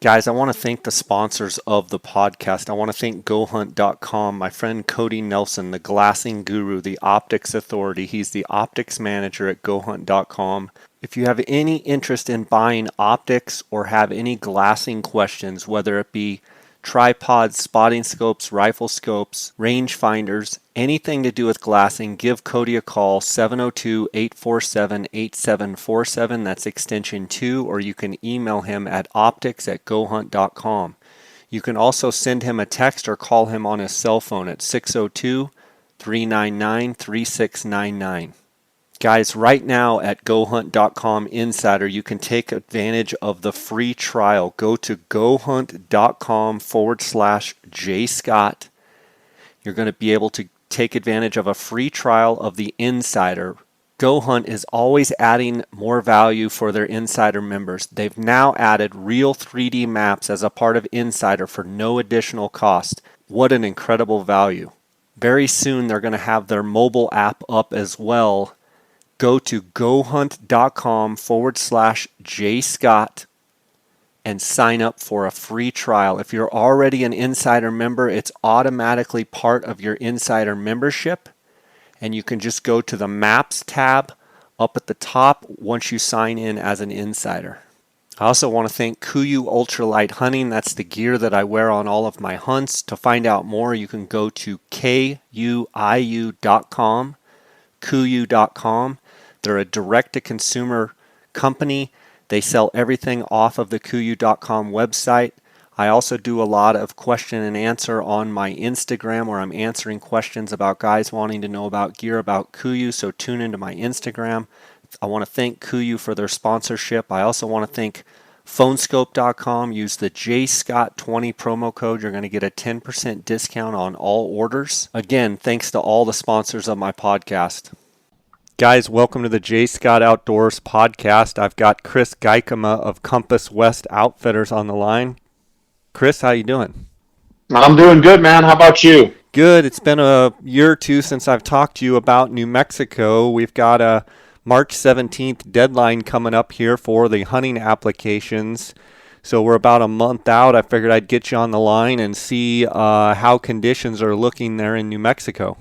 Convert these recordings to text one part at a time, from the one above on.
Guys, I want to thank the sponsors of the podcast. I want to thank GoHunt.com, my friend Cody Nelson, the glassing guru, the optics authority. He's the optics manager at GoHunt.com. If you have any interest in buying optics or have any glassing questions, whether it be tripods, spotting scopes, rifle scopes, range finders, anything to do with glassing, give Cody a call, 702-847-8747. That's extension 2, or you can email him at optics@gohunt.com. You can also send him a text or call him on his cell phone at 602-399-3699. Guys, right now at GoHunt.com Insider, you can take advantage of the free trial. Go to GoHunt.com/JScott. You're going to be able to take advantage of a free trial of the Insider. GoHunt is always adding more value for their Insider members. They've now added real 3D maps as a part of Insider for no additional cost. What an incredible value. Very soon they're going to have their mobile app up as well. Go to GoHunt.com/JScott and sign up for a free trial. If you're already an Insider member, it's automatically part of your Insider membership. And you can just go to the Maps tab up at the top once you sign in as an Insider. I also want to thank KUIU Ultralight Hunting. That's the gear that I wear on all of my hunts. To find out more, you can go to KUIU.com, KUIU.com. They're a direct-to-consumer company. They sell everything off of the KUIU.com website. I also do a lot of question and answer on my Instagram where I'm answering questions about guys wanting to know about gear about KUIU, so tune into my Instagram. I want to thank KUIU for their sponsorship. I also want to thank Phonescope.com. Use the JScott20 promo code. You're going to get a 10% discount on all orders. Again, thanks to all the sponsors of my podcast. Guys, welcome to the J. Scott Outdoors podcast. I've got Chris Geikema of Compass West Outfitters on the line. Chris, how you doing? I'm doing good, man. How about you? Good. It's been a year or two since I've talked to you about New Mexico. We've got a March 17th deadline coming up here for the hunting applications. So we're about a month out. I figured I'd get you on the line and see how conditions are looking there in New Mexico.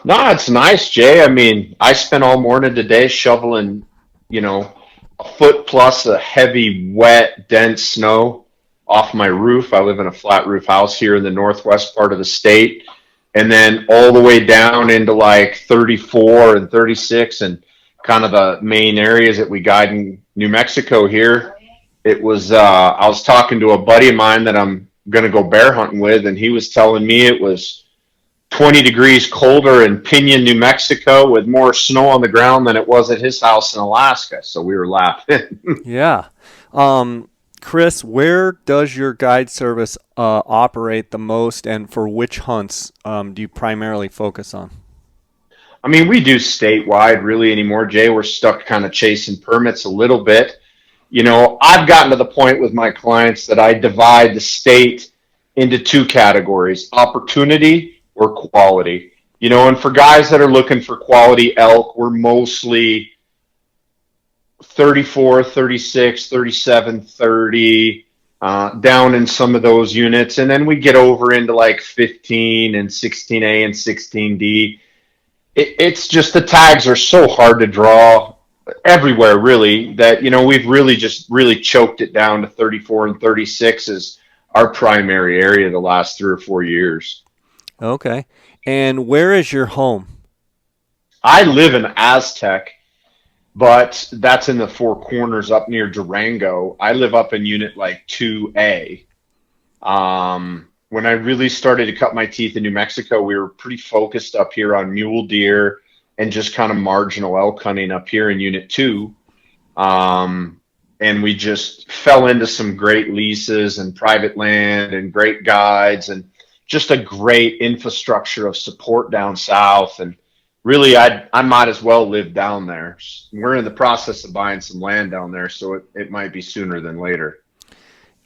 No, it's nice, Jay. I mean, I spent all morning today shoveling, a foot plus of heavy, wet, dense snow off my roof. I live in a flat roof house here in the northwest part of the state. And then all the way down into like 34 and 36 and kind of the main areas that we guide in New Mexico here. It was, I was talking to a buddy of mine that I'm going to go bear hunting with, and he was telling me it was 20 degrees colder in Piñon, New Mexico, with more snow on the ground than it was at his house in Alaska. So we were laughing. Yeah. Chris, where does your guide service operate the most, and for which hunts do you primarily focus on? I mean, we do statewide really anymore, Jay. We're stuck kind of chasing permits a little bit. I've gotten to the point with my clients that I divide the state into two categories: opportunity or quality. And for guys that are looking for quality elk, we're mostly 34, 36, 37, 30, down in some of those units. And then we get over into like 15 and 16A and 16D. It's just the tags are so hard to draw everywhere, really, that, we've really just really choked it down to 34 and 36 as our primary area the last 3 or 4 years. Okay. And where is your home? I live in Aztec, but that's in the Four Corners up near Durango. I live up in unit like 2A. When I really started to cut my teeth in New Mexico, we were pretty focused up here on mule deer and just kind of marginal elk hunting up here in unit 2. And we just fell into some great leases and private land and great guides and just a great infrastructure of support down south. And really, I might as well live down there. We're in the process of buying some land down there, so it might be sooner than later.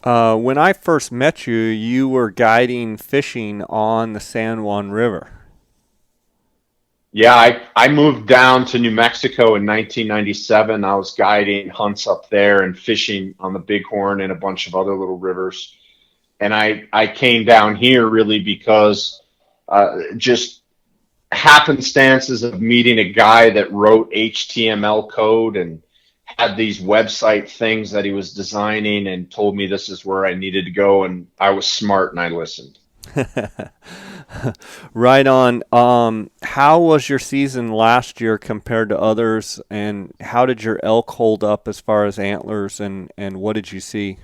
When I first met you, you were guiding fishing on the San Juan River. Yeah, I moved down to New Mexico in 1997. I was guiding hunts up there and fishing on the Bighorn and a bunch of other little rivers. And I came down here really because just happenstances of meeting a guy that wrote HTML code and had these website things that he was designing and told me this is where I needed to go. And I was smart and I listened. Right on. How was your season last year compared to others, and how did your elk hold up as far as antlers, and what did you see?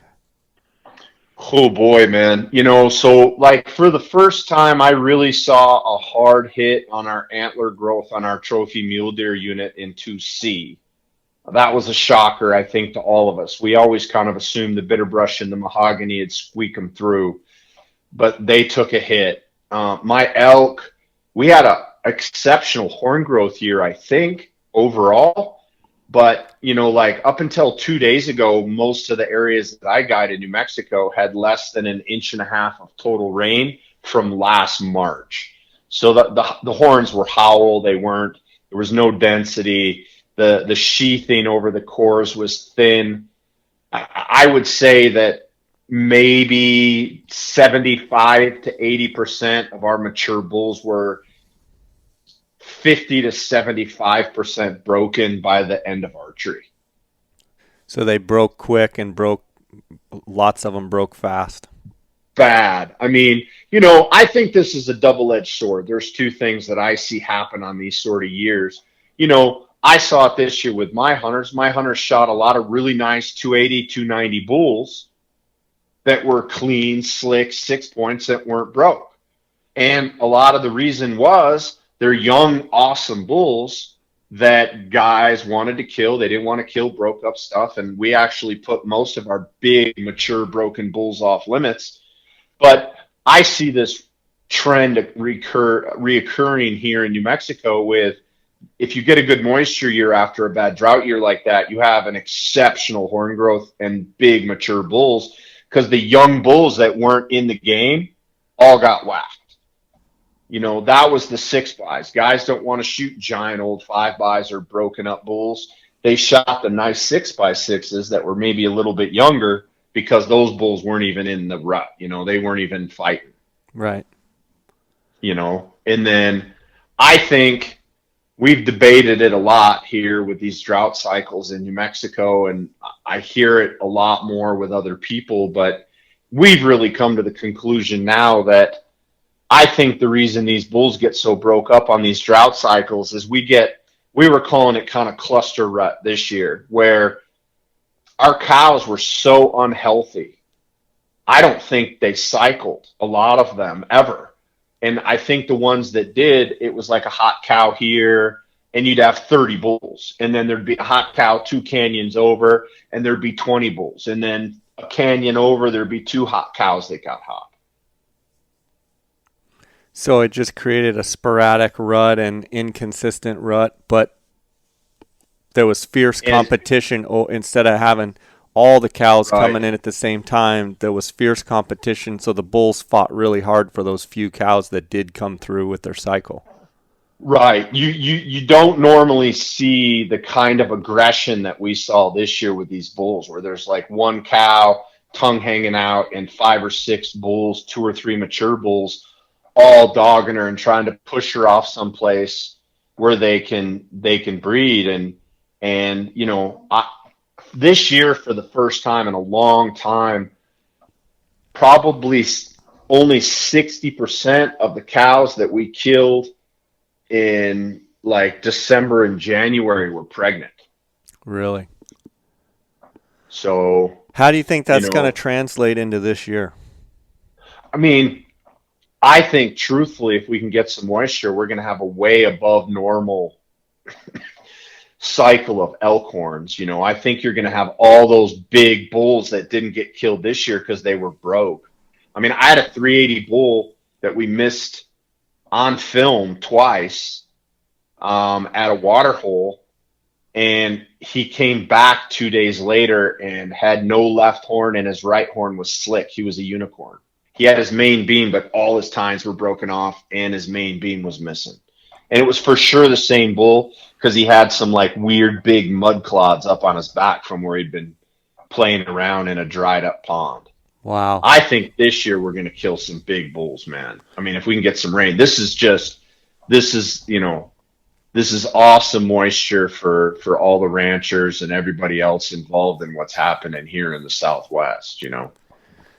Oh boy, man. So like for the first time, I really saw a hard hit on our antler growth on our trophy mule deer unit in 2C. That was a shocker, I think, to all of us. We always kind of assumed the bitter brush and the mahogany would squeak them through, but they took a hit. My elk, we had a exceptional horn growth year, I think, overall. But, like up until 2 days ago, most of the areas that I guided in New Mexico had less than an inch and a half of total rain from last March. So the horns were howl. They weren't, there was no density. The sheathing over the cores was thin. I would say that maybe 75 to 80% of our mature bulls were 50 to 75% broken by the end of archery. So they broke quick and broke, lots of them broke fast. Bad. I mean, I think this is a double-edged sword. There's two things that I see happen on these sort of years. I saw it this year with my hunters. My hunters shot a lot of really nice 280, 290 bulls that were clean, slick, 6 points that weren't broke. And a lot of the reason was they're young, awesome bulls that guys wanted to kill. They didn't want to kill broke up stuff. And we actually put most of our big, mature, broken bulls off limits. But I see this trend reoccurring here in New Mexico with if you get a good moisture year after a bad drought year like that, you have an exceptional horn growth and big mature bulls because the young bulls that weren't in the game all got whacked. That was the 6 buys. Guys don't want to shoot giant old 5 buys or broken up bulls. They shot the nice 6x6s that were maybe a little bit younger because those bulls weren't even in the rut. They weren't even fighting. Right. And then I think we've debated it a lot here with these drought cycles in New Mexico, and I hear it a lot more with other people, but we've really come to the conclusion now that I think the reason these bulls get so broke up on these drought cycles is we were calling it kind of cluster rut this year, where our cows were so unhealthy. I don't think they cycled, a lot of them, ever. And I think the ones that did, it was like a hot cow here, and you'd have 30 bulls. And then there'd be a hot cow 2 canyons over, and there'd be 20 bulls. And then a canyon over, there'd be 2 hot cows that got hot. So it just created a sporadic rut and inconsistent rut, but there was fierce And competition. Instead of having all the cows right. coming in at the same time, there was fierce competition. So the bulls fought really hard for those few cows that did come through with their cycle. Right. You don't normally see the kind of aggression that we saw this year with these bulls, where there's like one cow, tongue hanging out, and 5 or 6 bulls, 2 or 3 mature bulls, all dogging her and trying to push her off someplace where they can breed. And this year for the first time in a long time, probably only 60% of the cows that we killed in like December and January were pregnant. Really? So, How do you think you that's going to know, translate into this year? I mean, I think truthfully, if we can get some moisture, we're going to have a way above normal cycle of elk horns. I think you're going to have all those big bulls that didn't get killed this year because they were broke. I mean, I had a 380 bull that we missed on film twice at a water hole, and he came back 2 days later and had no left horn, and his right horn was slick. He was a unicorn. He had his main beam, but all his tines were broken off, and his main beam was missing. And it was for sure the same bull because he had some like weird big mud clods up on his back from where he'd been playing around in a dried up pond. Wow. I think this year we're going to kill some big bulls, man. I mean, if we can get some rain, this is, this is awesome moisture for all the ranchers and everybody else involved in what's happening here in the Southwest.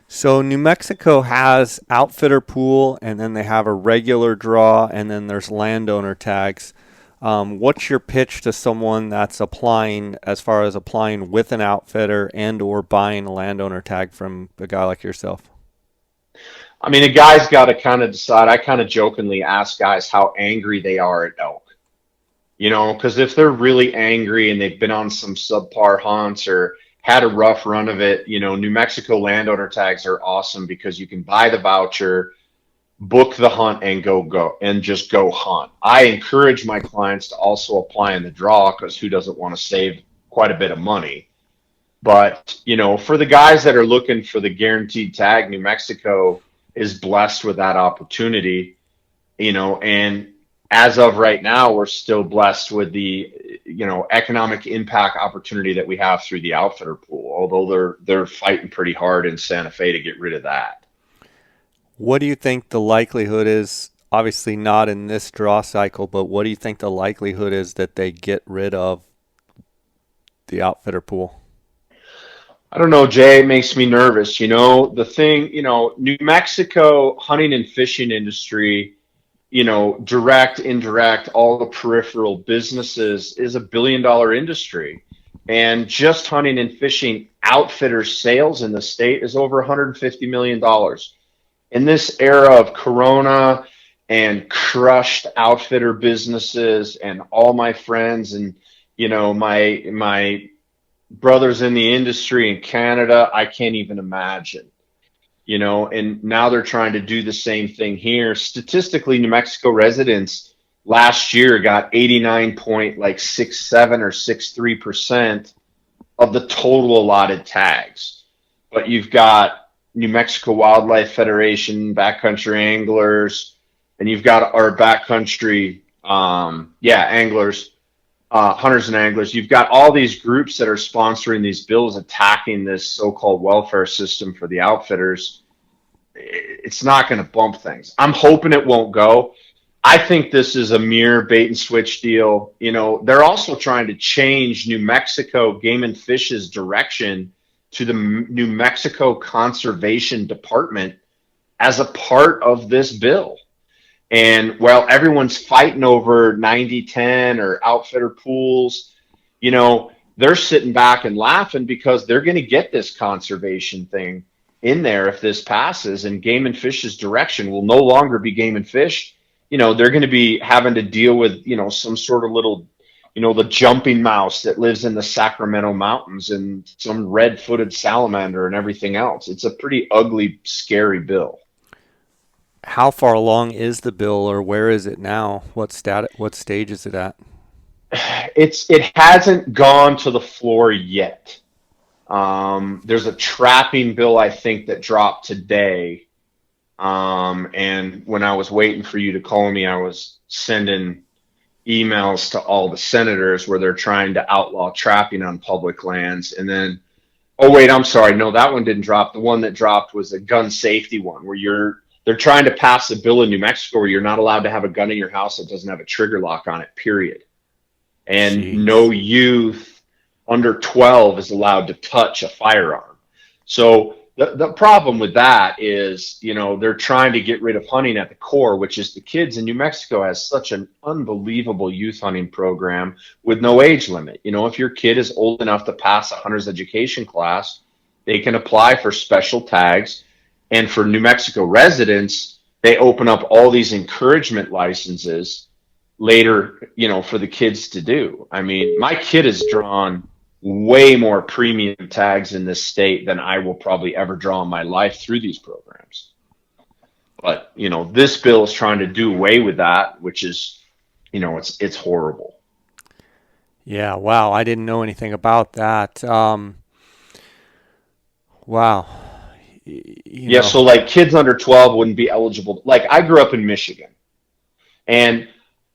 So New Mexico has outfitter pool, and then they have a regular draw, and then there's landowner tags. What's your pitch to someone that's applying, as far as applying with an outfitter and or buying a landowner tag from a guy like yourself? I mean, a guy's got to kind of decide. I kind of jokingly ask guys how angry they are at elk. Because if they're really angry and they've been on some subpar hunts or had a rough run of it, New Mexico landowner tags are awesome because you can buy the voucher, book the hunt, and and just go hunt. I encourage my clients to also apply in the draw because who doesn't want to save quite a bit of money? But, for the guys that are looking for the guaranteed tag, New Mexico is blessed with that opportunity, and as of right now, we're still blessed with the, economic impact opportunity that we have through the outfitter pool, although they're fighting pretty hard in Santa Fe to get rid of that. What do you think the likelihood is? Obviously not in this draw cycle, but what do you think the likelihood is that they get rid of the outfitter pool? I don't know, Jay. It makes me nervous. New Mexico hunting and fishing industry, direct, indirect, all the peripheral businesses is $1 billion industry. And just hunting and fishing outfitter sales in the state is over $150 million. In this era of Corona and crushed outfitter businesses and all my friends and, my brothers in the industry in Canada, I can't even imagine. And now they're trying to do the same thing here. Statistically, New Mexico residents last year got 89.67 or 63% of the total allotted tags. But you've got New Mexico Wildlife Federation, backcountry anglers, and you've got our backcountry, anglers, hunters and anglers. You've got all these groups that are sponsoring these bills attacking this so-called welfare system for the outfitters. It's not going to bump things. I'm hoping it won't go. I think this is a mere bait and switch deal. They're also trying to change New Mexico Game and Fish's direction to the New Mexico Conservation Department as a part of this bill. And while everyone's fighting over 90-10 or outfitter pools, they're sitting back and laughing because they're going to get this conservation thing in there if this passes, and Game and Fish's direction will no longer be Game and Fish. They're going to be having to deal with, some sort of little, the jumping mouse that lives in the Sacramento mountains and some red-footed salamander and everything else. It's a pretty ugly, scary bill. How far along is the bill, or where is it now? What stage is it at? It hasn't gone to the floor yet. There's a trapping bill, I think, that dropped today. And when I was waiting for you to call me, I was sending emails to all the senators where they're trying to outlaw trapping on public lands. And then, oh wait, I'm sorry, no, that one didn't drop. The one that dropped was a gun safety one where they're trying to pass a bill in New Mexico where you're not allowed to have a gun in your house that doesn't have a trigger lock on it, period. And Jeez. no youth under 12 is allowed to touch a firearm. So the problem with that is, they're trying to get rid of hunting at the core, which is the kids. And New Mexico has such an unbelievable youth hunting program with no age limit. If your kid is old enough to pass a hunter's education class, they can apply for special tags. And for New Mexico residents, they open up all these encouragement licenses later, for the kids to do. I mean, my kid has drawn way more premium tags in this state than I will probably ever draw in my life through these programs. But, this bill is trying to do away with that, which is, it's horrible. Yeah, wow, I didn't know anything about that. Wow. So like kids under 12 wouldn't be eligible. Like I grew up in Michigan, and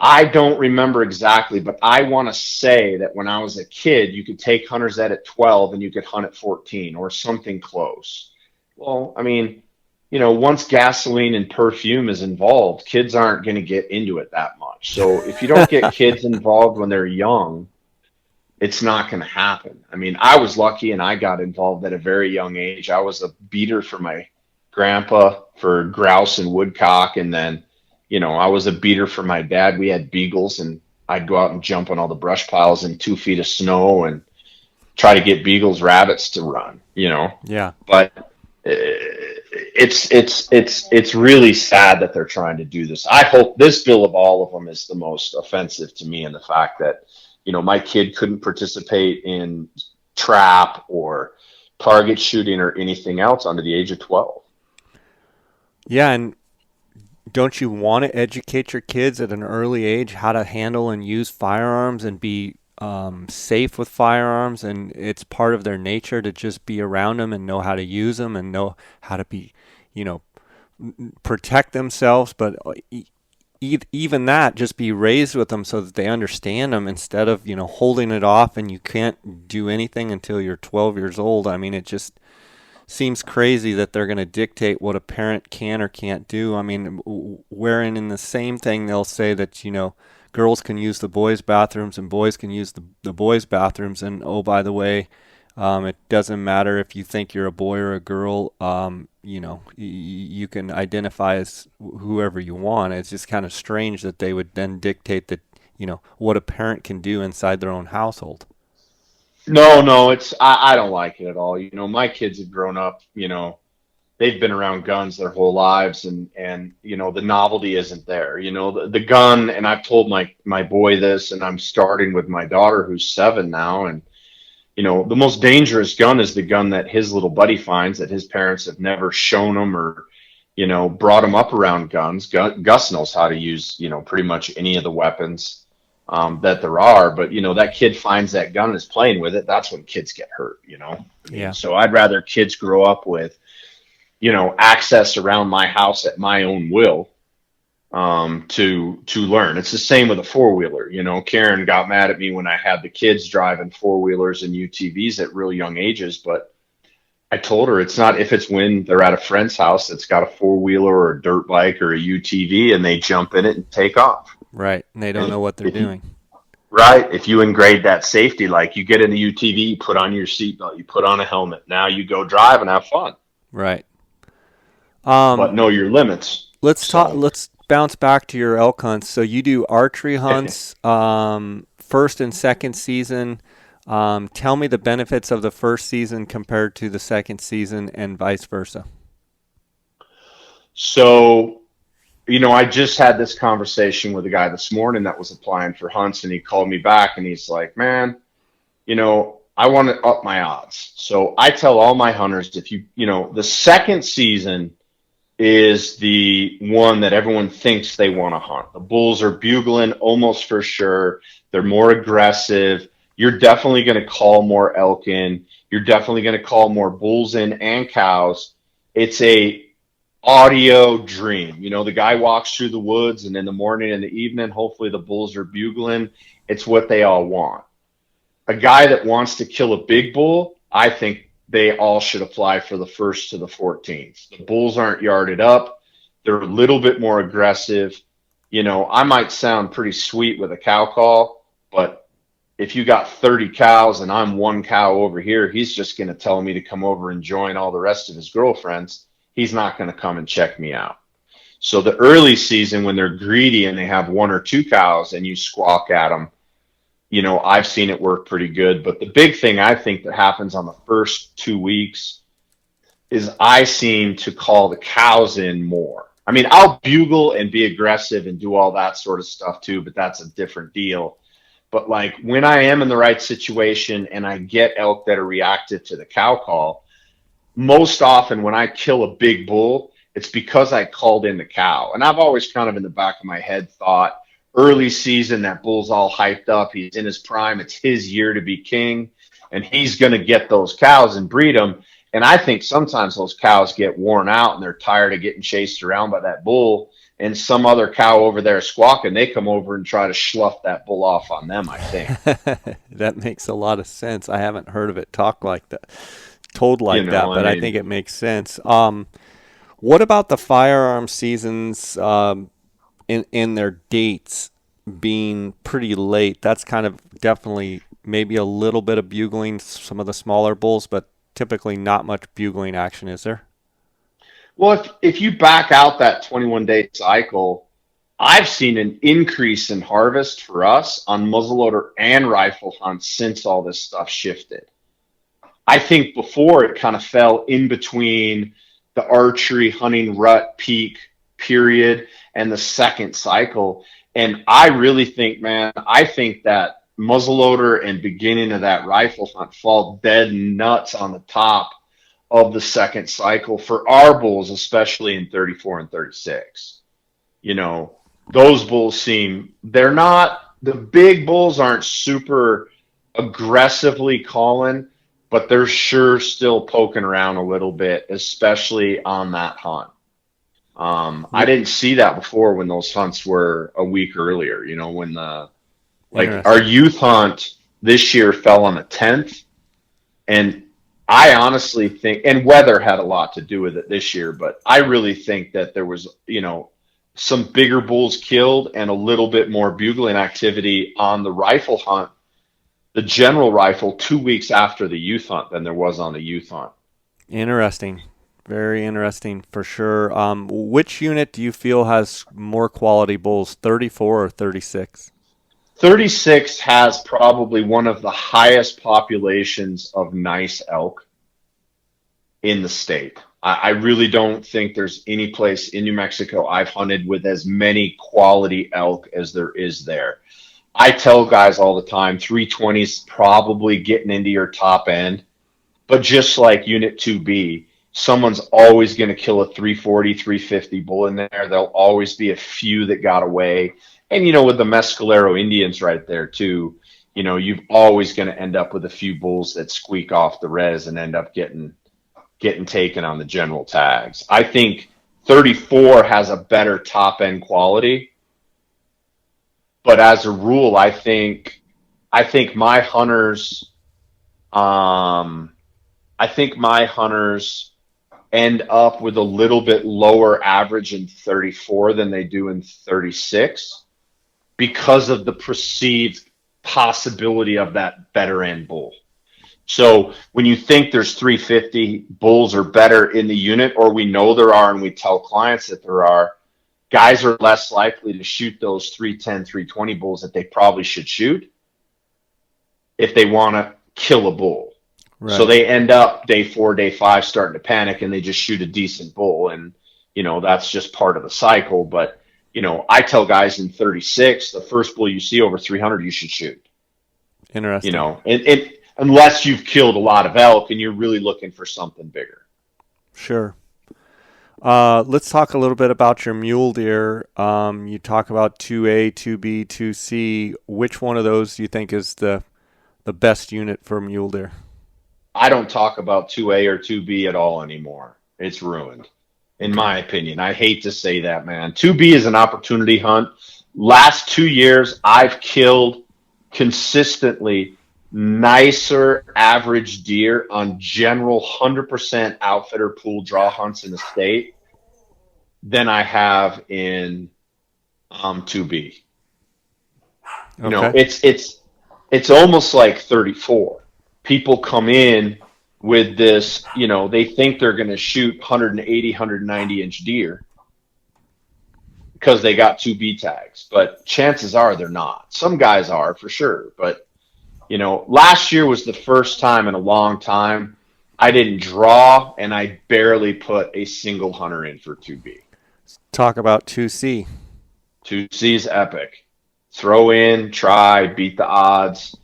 I don't remember exactly, but I want to say that when I was a kid, you could take hunter's ed at 12 and you could hunt at 14 or something close. Well, I mean, once gasoline and perfume is involved, kids aren't going to get into it that much. So if you don't get kids involved when they're young, it's not going to happen. I mean, I was lucky and I got involved at a very young age. I was a beater for my grandpa for grouse and woodcock. And then, I was a beater for my dad. We had beagles and I'd go out and jump on all the brush piles in 2 feet of snow and try to get beagles, rabbits to run. Yeah. But it's really sad that they're trying to do this. I hope this bill of all of them is the most offensive to me, and the fact that my kid couldn't participate in trap or target shooting or anything else under the age of 12. Yeah, and don't you want to educate your kids at an early age how to handle and use firearms and be safe with firearms? And it's part of their nature to just be around them and know how to use them and know how to be, you know, protect themselves. But even that, just be raised with them so that they understand them instead of, holding it off and you can't do anything until you're 12 years old. I mean, it just seems crazy that they're going to dictate what a parent can or can't do. I mean, wherein in the same thing they'll say that, girls can use the boys' bathrooms and boys can use the boys' bathrooms. And oh, by the way, it doesn't matter if you think you're a boy or a girl. You can identify as whoever you want. It's just kind of strange that they would then dictate that, what a parent can do inside their own household. No, no, I don't like it at all. My kids have grown up, they've been around guns their whole lives, and the novelty isn't there. The gun, and I've told my boy this, and I'm starting with my daughter who's 7 now, and the most dangerous gun is the gun that his little buddy finds that his parents have never shown him or brought him up around guns. Gus knows how to use pretty much any of the weapons that there are, but that kid finds that gun and is playing with it. That's when kids get hurt. Yeah. So I'd rather kids grow up with access around my house at my own will, to learn. It's the same with a four-wheeler. Karen got mad at me when I had the kids driving four-wheelers and UTVs at real young ages, but I told her it's not if it's when they're at a friend's house that's got a four-wheeler or a dirt bike or a UTV and they jump in it and take off. Right. And they don't know what they're doing. Right. If you engrade that safety, like you get in the UTV, you put on your seatbelt, you put on a helmet. Now you go drive and have fun. Right. But know your limits. Let's bounce back to your elk hunts. So you do archery hunts, first and second season. Tell me the benefits of the first season compared to the second season and vice versa. So, I just had this conversation with a guy this morning that was applying for hunts, and he called me back and he's like, man, I want to up my odds. So I tell all my hunters, if the second season is the one that everyone thinks they want to hunt. The bulls are bugling almost for sure. They're more aggressive. You're definitely going to call more elk in. You're definitely going to call more bulls in and cows. It's a audio dream. The guy walks through the woods, and in the morning and the evening, hopefully the bulls are bugling. It's what they all want. A guy that wants to kill a big bull, I think they all should apply for the 1st to the 14th. The bulls aren't yarded up. They're a little bit more aggressive. I might sound pretty sweet with a cow call, but if you got 30 cows and I'm one cow over here, he's just going to tell me to come over and join all the rest of his girlfriends. He's not going to come and check me out. So the early season, when they're greedy and they have 1 or 2 cows and you squawk at them, I've seen it work pretty good. But the big thing I think that happens on the first 2 weeks is I seem to call the cows in more. I mean, I'll bugle and be aggressive and do all that sort of stuff too, but that's a different deal. But like when I am in the right situation and I get elk that are reactive to the cow call, most often when I kill a big bull, it's because I called in the cow. And I've always kind of in the back of my head thought, early season, that bull's all hyped up. He's in his prime. It's his year to be king, and he's going to get those cows and breed them. And I think sometimes those cows get worn out and they're tired of getting chased around by that bull, and some other cow over there squawking, they come over and try to slough that bull off on them, I think. That makes a lot of sense. I haven't heard of it talk like that, told You like know, that, I but I mean, think it makes sense. What about the firearm seasons in their dates being pretty late? That's kind of definitely maybe a little bit of bugling some of the smaller bulls, but typically not much bugling action, is there? well, if you back out that 21-day cycle, I've seen an increase in harvest for us on muzzleloader and rifle hunts since all this stuff shifted. I think before it kind of fell in between the archery hunting rut peak period and the second cycle. And I really think, man, I think that muzzleloader and beginning of that rifle hunt fall dead nuts on the top of the second cycle for our bulls, especially in 34 and 36. You know, those bulls seem, they're not, the big bulls aren't super aggressively calling, but they're sure still poking around a little bit, especially on that hunt. I didn't see that before when those hunts were a week earlier, you know, when like our Interesting. youth hunt this year fell on the 10th. And I honestly think, and weather had a lot to do with it this year, but I really think that there was, you know, some bigger bulls killed and a little bit more bugling activity on the rifle hunt, the general rifle, 2 weeks after the youth hunt than there was on the youth hunt. Interesting. Very interesting for sure. Which unit do you feel has more quality bulls, 34 or 36? 36 has probably one of the highest populations of nice elk in the state. I really don't think there's any place in New Mexico I've hunted with as many quality elk as there is there. I tell guys all the time, 320 is probably getting into your top end, but just like Unit 2B, someone's always going to kill a 340, 350 bull in there. There'll always be a few that got away. And, you know, with the Mescalero Indians right there, too, you know, you've always going to end up with a few bulls that squeak off the res and end up getting taken on the general tags. I think 34 has a better top end quality, but as a rule, I think my hunters, um, I think my hunters end up with a little bit lower average in 34 than they do in 36 because of the perceived possibility of that better end bull. So when you think there's 350 bulls or better in the unit, or we know there are, and we tell clients that there are, guys are less likely to shoot those 310, 320 bulls that they probably should shoot if they want to kill a bull. So Right. they end up day 4, day 5 starting to panic and they just shoot a decent bull. And, you know, that's just part of the cycle. But, you know, I tell guys in 36, the first bull you see over 300, you should shoot, you Interesting. know, and unless you've killed a lot of elk and you're really looking for something bigger. Sure. Let's talk a little bit about your mule deer. You talk about 2A, 2B, 2C. Which one of those do you think is the best unit for mule deer? I don't talk about 2A or 2B at all anymore. It's ruined, in Okay. my opinion. I hate to say that, man. 2B is an opportunity hunt. Last 2 years, I've killed consistently nicer average deer on general 100% outfitter pool draw hunts in the state than I have in 2B. You know, Okay. it's almost like 34. People come in with this, you know, they think they're going to shoot 180, 190 inch deer because they got 2B tags, but chances are they're not. Some guys are for sure, but you know, last year was the first time in a long time I didn't draw and I barely put a single hunter in for 2B. Talk about 2C. 2C is epic. Throw in, try, beat the odds.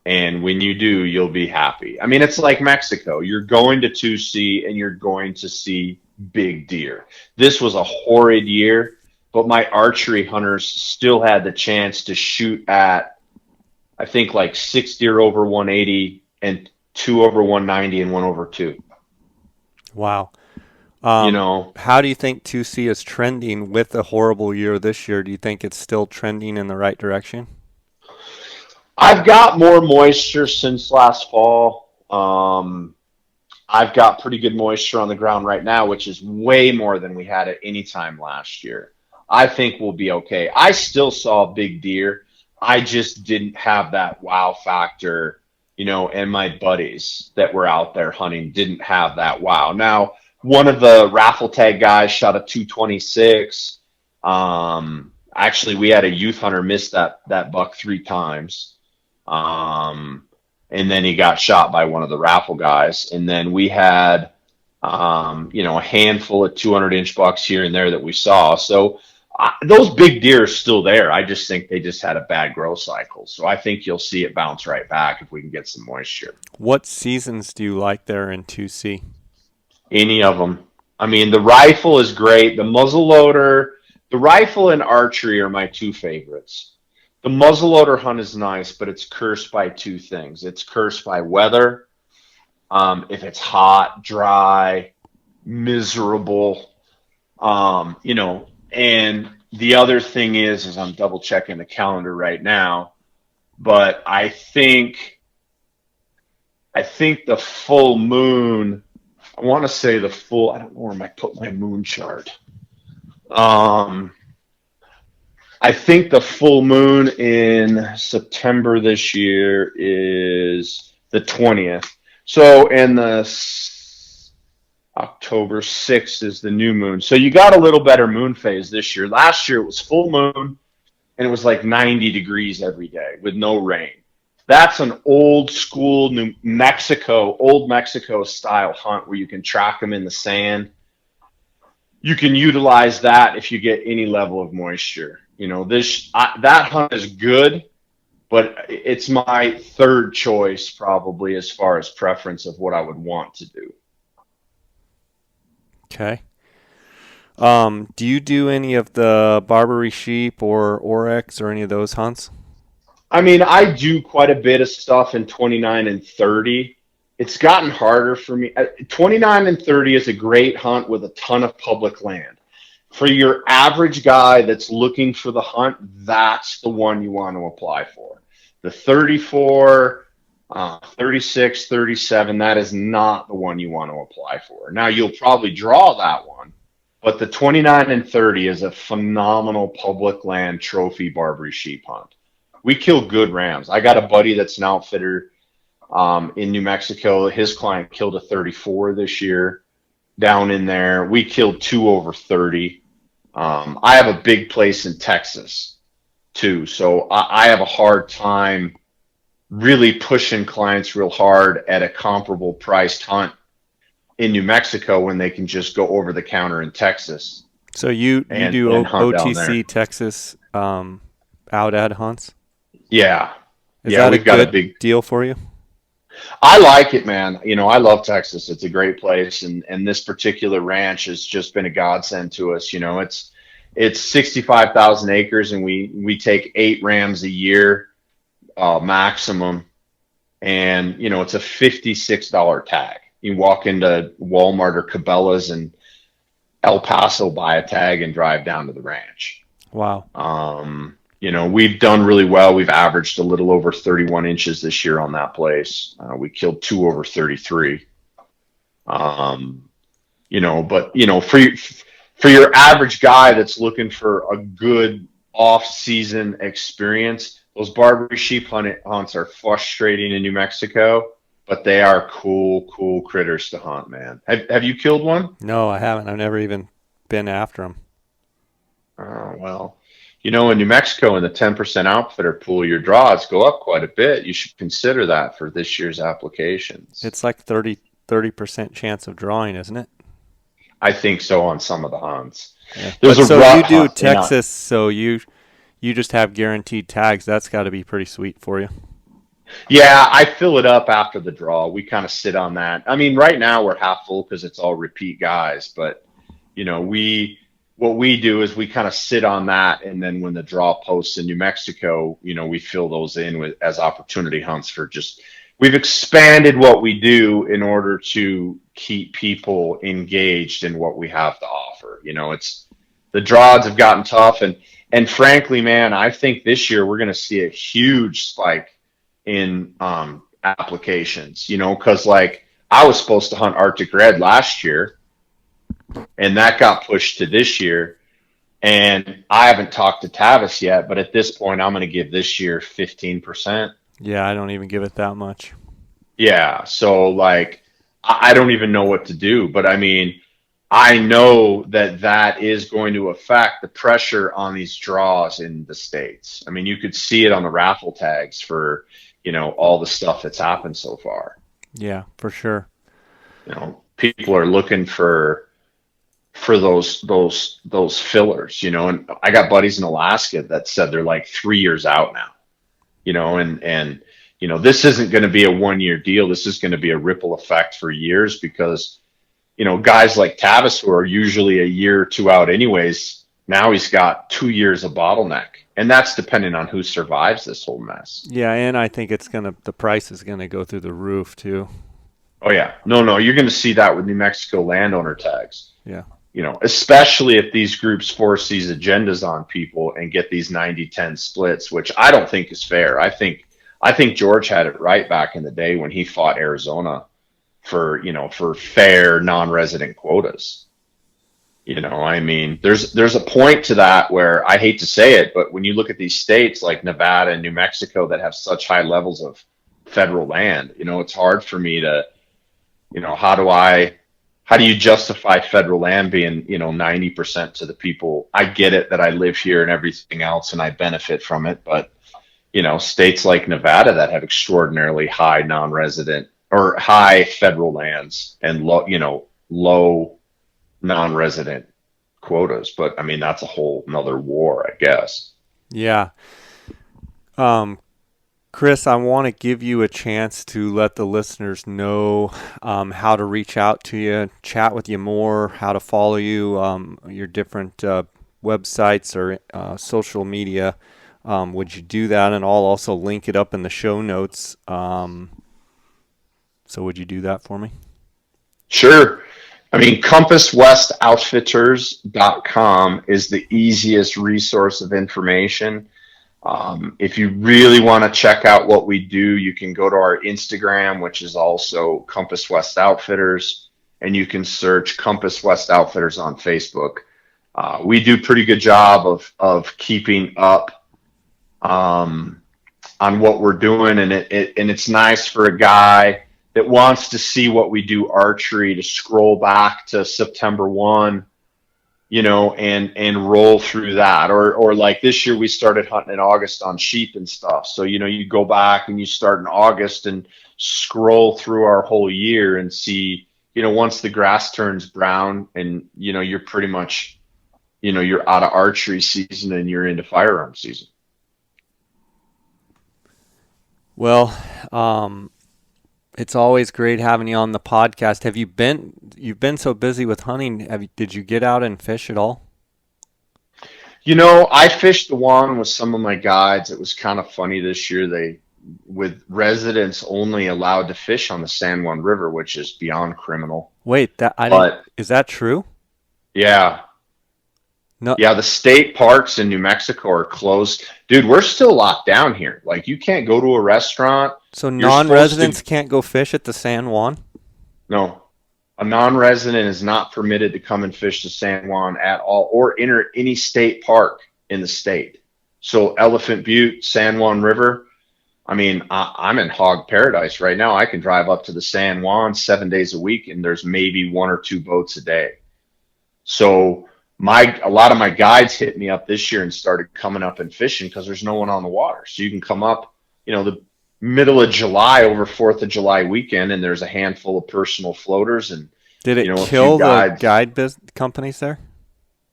And when you do, you'll be happy. I mean, it's like Mexico. You're going to 2C and you're going to see big deer. This was a horrid year, but my archery hunters still had the chance to shoot at, I think, like 6 deer over 180 and two over 190 and one over two. Wow. you know. How do you think 2C is trending with a horrible year this year? Do you think it's still trending in the right direction? I've got more moisture since last fall. I've got pretty good moisture on the ground right now, which is way more than we had at any time last year. I think we'll be okay. I still saw big deer. I just didn't have that wow factor, and my buddies that were out there hunting didn't have that wow. Now, one of the raffle tag guys shot a 226. Actually, we had a youth hunter miss that buck 3 times. And then he got shot by one of the raffle guys. And then we had, a handful of 200-inch bucks here and there that we saw. So those big deer are still there. I just think they just had a bad growth cycle. So I think you'll see it bounce right back if we can get some moisture. What seasons do you like there in 2C? Any of them. I mean, the rifle is great. The muzzleloader, the rifle and archery are my two favorites. The muzzleloader hunt is nice, but it's cursed by two things. It's cursed by weather. If it's hot, dry, miserable, and the other thing is I'm double checking the calendar right now, but I think the full moon, I want to say I don't know where I put my moon chart. I think the full moon in September this year is the 20th. So, October 6th is the new moon. So you got a little better moon phase this year. Last year it was full moon and it was like 90 degrees every day with no rain. That's an old school old Mexico style hunt where you can track them in the sand. You can utilize that if you get any level of moisture. That hunt is good, but it's my third choice probably as far as preference of what I would want to do. Okay. Do you do any of the Barbary sheep or oryx or any of those hunts? I mean, I do quite a bit of stuff in 29 and 30. It's gotten harder for me. 29 and 30 is a great hunt with a ton of public land. For your average guy that's looking for the hunt, that's the one you want to apply for. The 34, 36, 37, that is not the one you want to apply for. Now, you'll probably draw that one, but the 29 and 30 is a phenomenal public land trophy Barbary sheep hunt. We kill good rams. I got a buddy that's an outfitter in New Mexico. His client killed a 34 this year down in there. We killed 2 over 30. I have a big place in Texas too, so I have a hard time really pushing clients real hard at a comparable priced hunt in New Mexico when they can just go over the counter in Texas. So you do OTC Texas out ad hunts? Yeah. Is yeah, that a good big deal for you? I like it, man. I love Texas. It's a great place, and this particular ranch has just been a godsend to us. It's 65,000 acres, and we take 8 rams a year maximum, and it's a $56 tag. You walk into Walmart or Cabela's in El Paso, buy a tag, and drive down to the ranch. Wow. We've done really well. We've averaged a little over 31 inches this year on that place. We killed 2 over 33. But for your average guy that's looking for a good off-season experience, those Barbary sheep hunts are frustrating in New Mexico, but they are cool critters to hunt, man. Have you killed one? No, I haven't. I've never even been after them. Oh, well. In New Mexico, in the 10% outfitter pool, your draws go up quite a bit. You should consider that for this year's applications. It's like 30% chance of drawing, isn't it? I think so on some of the hunts. Yeah. So you do Texas, so you just have guaranteed tags. That's got to be pretty sweet for you. Yeah, I fill it up after the draw. We kind of sit on that. I mean, right now we're half full because it's all repeat guys, but what we do is we kind of sit on that, and then when the draw posts in New Mexico, we fill those in as opportunity hunts for just we've expanded what we do in order to keep people engaged in what we have to offer. It's the draws have gotten tough, and frankly, man, I think this year we're going to see a huge spike in applications. Because like I was supposed to hunt Arctic Red last year, and that got pushed to this year. And I haven't talked to Tavis yet, but at this point, I'm going to give this year 15%. Yeah, I don't even give it that much. Yeah. So, like, I don't even know what to do. But I mean, I know that that is going to affect the pressure on these draws in the States. I mean, you could see it on the raffle tags for, all the stuff that's happened so far. Yeah, for sure. People are looking for those fillers, and I got buddies in Alaska that said they're like 3 years out now, and this isn't going to be a 1 year deal. This is going to be a ripple effect for years because, guys like Tavis who are usually a year or two out anyways, now he's got 2 years of bottleneck, and that's depending on who survives this whole mess. Yeah, and I think the price is gonna go through the roof too. Oh yeah, no, you're going to see that with New Mexico landowner tags. Yeah. Especially if these groups force these agendas on people and get these 90-10 splits, which I don't think is fair. I think George had it right back in the day when he fought Arizona for fair non-resident quotas. I mean, there's a point to that where I hate to say it, but when you look at these states like Nevada and New Mexico that have such high levels of federal land, it's hard for me to, how do you justify federal land being, 90% to the people? I get it that I live here and everything else and I benefit from it. But, states like Nevada that have extraordinarily high non-resident or high federal lands and low non-resident quotas. But I mean, that's a whole nother war, I guess. Yeah. Chris, I want to give you a chance to let the listeners know how to reach out to you, chat with you more, how to follow you, your different websites or social media. Would you do that? And I'll also link it up in the show notes. So would you do that for me? Sure. I mean, compasswestoutfitters.com is the easiest resource of information. If you really want to check out what we do, you can go to our Instagram, which is also Compass West Outfitters, and you can search Compass West Outfitters on Facebook. We do a pretty good job of keeping up on what we're doing, and it's nice for a guy that wants to see what we do archery to scroll back to September 1. And roll through that. Or like this year we started hunting in August on sheep and stuff. So, you go back and you start in August and scroll through our whole year and see, once the grass turns brown and, you're pretty much, you're out of archery season and you're into firearm season. Well, it's always great having you on the podcast. You've been so busy with hunting. Did you get out and fish at all? I fished the Juan with some of my guides. It was kind of funny this year. With residents only allowed to fish on the San Juan River, which is beyond criminal. Wait, is that true? Yeah. No. Yeah, the state parks in New Mexico are closed. Dude, we're still locked down here. Like, you can't go to a restaurant. So non-residents can't go fish at the San Juan? No. A non-resident is not permitted to come and fish the San Juan at all or enter any state park in the state. So Elephant Butte, San Juan River, I mean, I'm in hog paradise right now. I can drive up to the San Juan 7 days a week, and there's maybe one or two boats a day. So a lot of my guides hit me up this year and started coming up and fishing because there's no one on the water. So you can come up, the middle of July over 4th of July weekend, and there's a handful of personal floaters. And did it kill the guide companies there?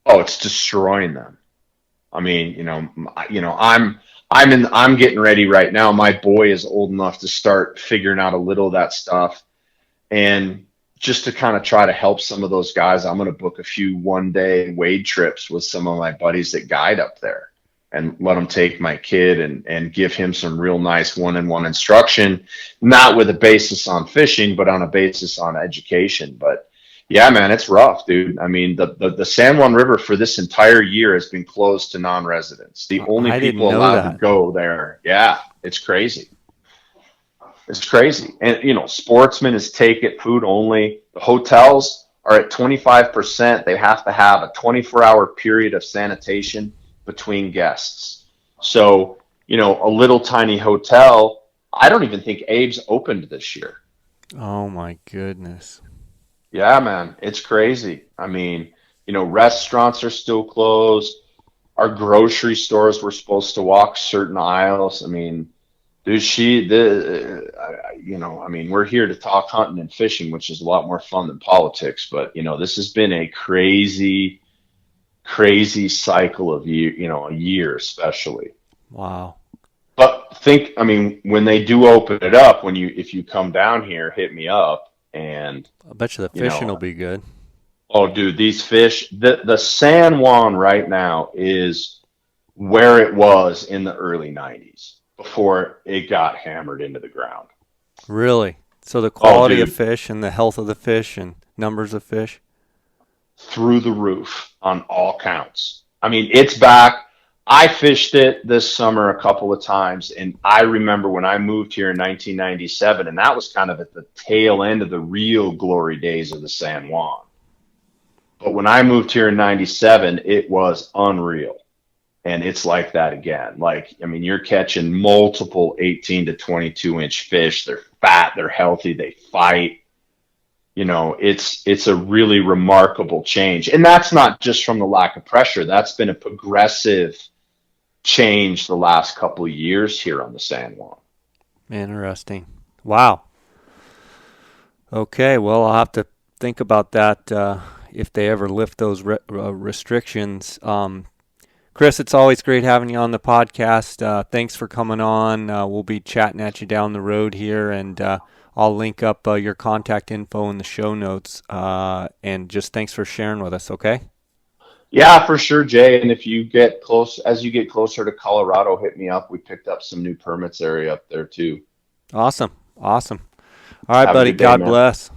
Oh, it's destroying them. I mean, I'm getting ready right now. My boy is old enough to start figuring out a little of that stuff. And just to kind of try to help some of those guys, I'm going to book a few one-day wade trips with some of my buddies that guide up there. and let them take my kid and give him some real nice one-on-one instruction, not with a basis on fishing, but on a basis on education. But yeah, man, it's rough, dude. I mean, the San Juan River for this entire year has been closed to non-residents. The only I didn't people know allowed to that. go there, yeah, it's crazy. It's crazy. And, sportsmen is take it, food only. The hotels are at 25%. They have to have a 24-hour period of sanitation between guests. So, a little tiny hotel, I don't even think Abe's opened this year. Oh my goodness. Yeah, man, it's crazy. I mean, restaurants are still closed. Our grocery stores were supposed to walk certain aisles. I mean, dude, I mean, we're here to talk hunting and fishing, which is a lot more fun than politics. But, this has been a crazy, crazy cycle of a year especially. Wow. But I mean, when they do open it up, if you come down here, hit me up. And, I bet you the you fishing will know, be good. oh, dude, these fish, the San Juan right now is where it was in the early 90s before it got hammered into the ground. Really? So the Oh, quality of dude, fish and the health of the fish and numbers of fish? through the roof on all counts. I mean, it's back. I fished it this summer a couple of times, and I remember when I moved here in 1997, and that was kind of at the tail end of the real glory days of the San Juan. But when I moved here in 97, it was unreal. And it's like that again. Like, I mean, you're catching multiple 18 to 22-inch fish. They're fat, they're healthy, they fight. It's a really remarkable change. And that's not just from the lack of pressure. That's been a progressive change the last couple of years here on the San Juan. Interesting. Wow. Okay, well, I'll have to think about that if they ever lift those restrictions. Chris, it's always great having you on the podcast. Thanks for coming on. We'll be chatting at you down the road here, and I'll link up your contact info in the show notes. And just thanks for sharing with us, okay? Yeah, for sure, Jay. And if as you get closer to Colorado, hit me up. We picked up some new permits area up there too. Awesome. Awesome. All right, Have a buddy. good day, God man. bless.